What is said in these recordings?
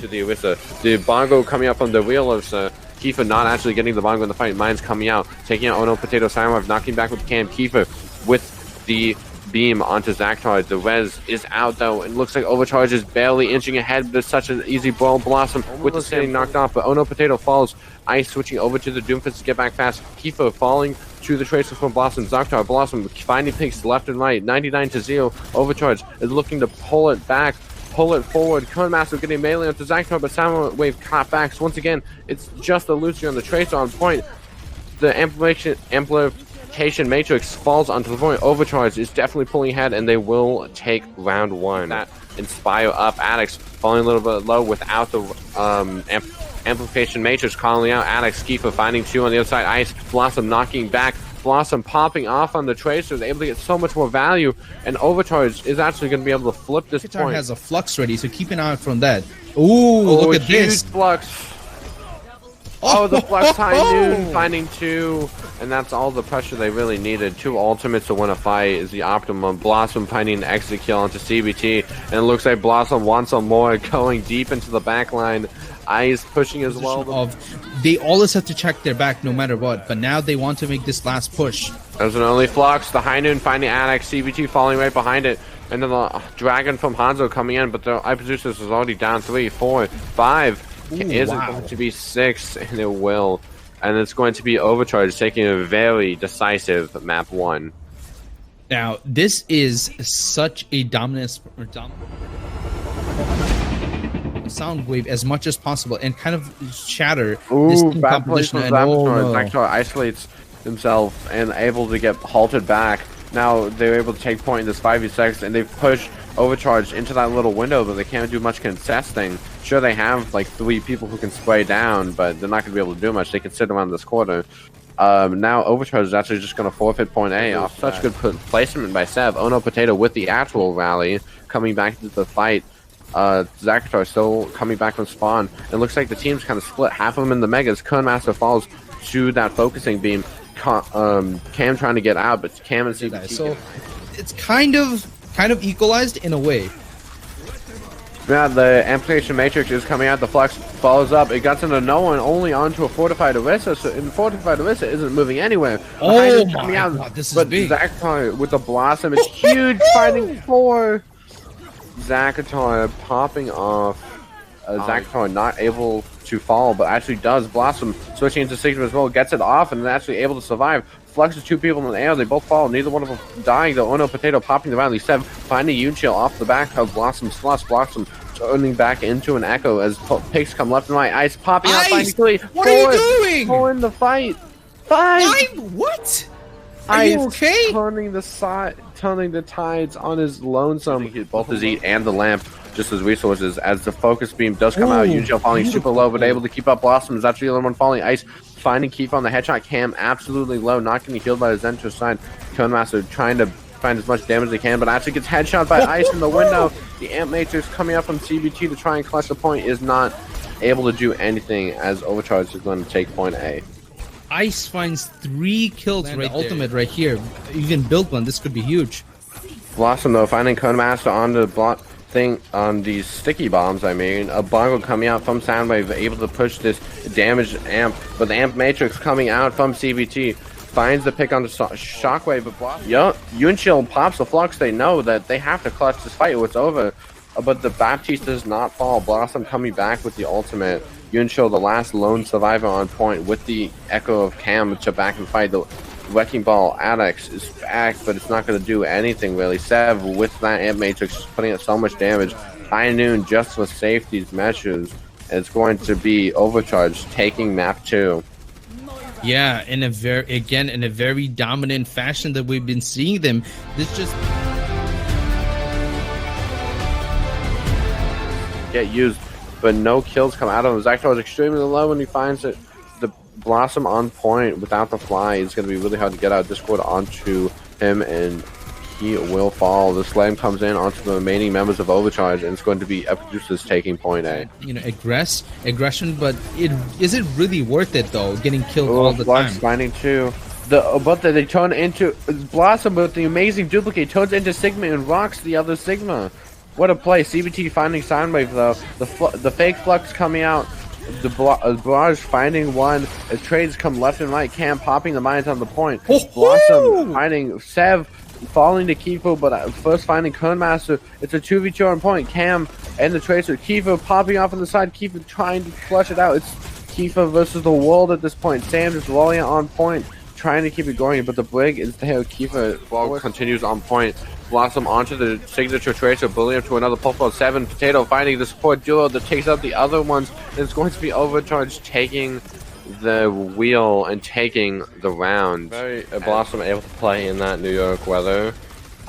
to the Orisa. The Bongo coming up from the wheel of Kiefer not actually getting the Bongo in the fight. Mine's coming out, taking out Ono Potato Samurai, knocking back with Cam. Kiefer with the beam onto Zactar. The res is out though, and looks like Overcharge is barely inching ahead. There's such an easy ball. Blossom with the getting knocked off, but Ono Potato falls. Ice switching over to the Doomfist to get back fast. Kiefer falling to the traces from Blossom. Zactar, Blossom finding picks left and right. 99-0. Overcharge is looking to pull it back, pull it forward. Codemaster getting melee onto Zactar, but Sound Wave caught back. Once again, it's just a Lucio on the tracer on point. The amplification matrix falls onto the point. Overcharge is definitely pulling ahead, and they will take round one. That Inspire up. Addicts falling a little bit low without the amplification matrix calling out. Addicts, Kiefer finding two on the other side. Ice, Blossom knocking back. Blossom popping off on the tracers, able to get so much more value, and Overcharge is actually going to be able to flip this Guitar point. has a flux ready, so keep an eye out from that. Ooh, look at this. Flux. Oh, the Flux High Noon finding two, and that's all the pressure they really needed. Two ultimates to win a fight is the optimum. Blossom finding an exit kill onto CBT, and it looks like Blossom wants some more, going deep into the back line. Ice pushing as well. They always have to check their back no matter what, but now they want to make this last push. There's an early Flux, the High Noon finding Addicts, CBT falling right behind it, and then the Dragon from Hanzo coming in, but the Epizeuxis is already down 3, 4, 5. Is it going to be 6? And it will. And it's going to be Overcharge taking a very decisive map 1. Now, this is such a dominant sound wave as much as possible and kind of shatter this team composition. And Zactar isolates himself and able to get halted back. Now they're able to take point in this 5v6, and they've pushed Overcharge into that little window, but they can't do much contesting. Sure, they have like 3 people who can spray down, but they're not going to be able to do much. They can sit around this corner. Now Overcharge is actually just going to forfeit point A off such good placement by Sev. Ono Potato with the actual rally coming back into the fight. Zactar still coming back from spawn. It looks like the team's kind of split. Half of them in the megas. Master falls to that focusing beam. Cam trying to get out, but Cam and CBT. So it's kind of equalized in a way. Yeah, the amplification matrix is coming out. The Flux follows up. It gets into no one, only onto a fortified Orisa. So the fortified Orisa isn't moving anywhere. Oh my god, this is big. Zactar with the Blossom, it's huge, fighting 4. Zactar popping off. Zactar not able to fall, but actually does. Blossom switching into Sigma as well, gets it off, and actually able to survive. Flux is 2 people in the air, they both fall, neither one of them dying though. Ono Potato popping the rally. Sev finding Yunchill off the back of Blossom's Slush. Blossom turning back into an echo as picks come left and right. Ice popping out, finding 3. What are you doing? 4 in the fight. 5! What? Are Ice you okay? turning the tides on his lonesome. Both his eat and the lamp just as resources as the focus beam does come out. Yunchill falling super low, but able to keep up. Blossom is actually the only one falling. Ice finding Keith on the headshot. Cam absolutely low, not getting healed by his Zentra side. Conemaster trying to find as much damage as he can, but actually gets headshot by Ice in the window. The Amp Matrix coming up from CBT to try and clutch the point is not able to do anything as Overcharge is going to take point A. Ice finds 3 kills right there. Ultimate right here. Even build one, this could be huge. Blossom though finding Conemaster on the block thing on these sticky bombs. A Bongo coming out from Soundwave, able to push this damaged amp, but the Amp Matrix coming out from CBT finds the pick on the Shockwave, but Yunchill pops the Flux. They know that they have to clutch this fight or it's over, but the Baptiste does not fall. Blossom coming back with the ultimate. Yunchill, the last lone survivor on point with the echo of Cam to back and fight. The Wrecking Ball Addicts is back, but it's not going to do anything really. Sev with that Amp Matrix putting out so much damage. High Noon just for safety's measures. It's going to be Overcharged taking map 2. Yeah, in a very dominant fashion that we've been seeing them. This just get used, but no kills come out of him. Zactar is extremely low when he finds it. The Blossom on point without the fly is going to be really hard to get out. Discord onto him, and he will fall. The slam comes in onto the remaining members of Overcharge, and it's going to be Epizeuxis taking point A. Aggression, but is it really worth it though? Getting killed all the time. Finding 2. But they turn into Blossom with the amazing duplicate turns into Sigma and rocks the other Sigma. What a play. CBT finding Soundwave, though. The fake Flux coming out. The Barrage finding one. As trades come left and right. Cam popping the mines on the point. Blossom finding Sev. Falling to Kifo, but first finding Conemaster. It's a 2v2 on point. Cam and the Tracer. Kifo popping off on the side. Kifo trying to flush it out. It's Kifo versus the world at this point. Sam just rolling it on point, trying to keep it going, but the Brig is there. Kifo ball continues on point. Blossom onto the signature Tracer, bullying up to another Puffball 7. Potato finding the support duo that takes out the other ones. It's going to be OverCharged taking the wheel and taking the round. Very Blossom able to play in that New York weather.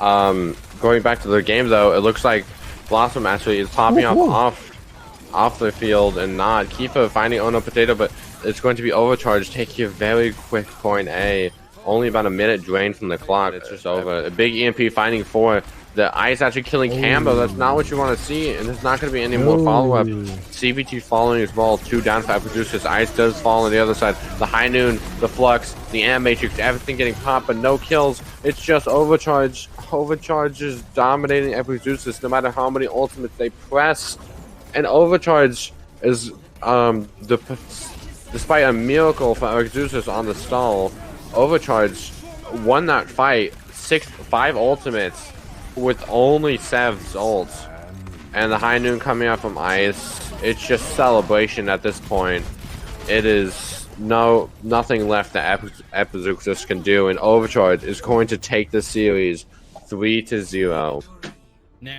Going back to the game though, it looks like Blossom actually is popping up off the field and not. Kifo finding Ono Potato, but it's going to be OverCharged taking a very quick point A. Only about a minute drained from the clock. It's just over. A big EMP finding 4. The Ice actually killing Cambo. That's not what you want to see, and there's not going to be any more follow-up. CBT following his ball. 2 down for Epizeuxis. Ice does fall on the other side. The High Noon, the Flux, the Amp Matrix, everything getting popped, but no kills. It's just OverCharged. OverCharged is dominating Epizeuxis no matter how many ultimates they press. And OverCharged is, despite a miracle for Epizeuxis on the stall, OverCharged won that fight 5 ultimates with only Sev's ults, and the High Noon coming out from Ice. It's just celebration at this point. It is nothing left that Epizeuxis can do, and OverCharged is going to take the series 3-0. Nah.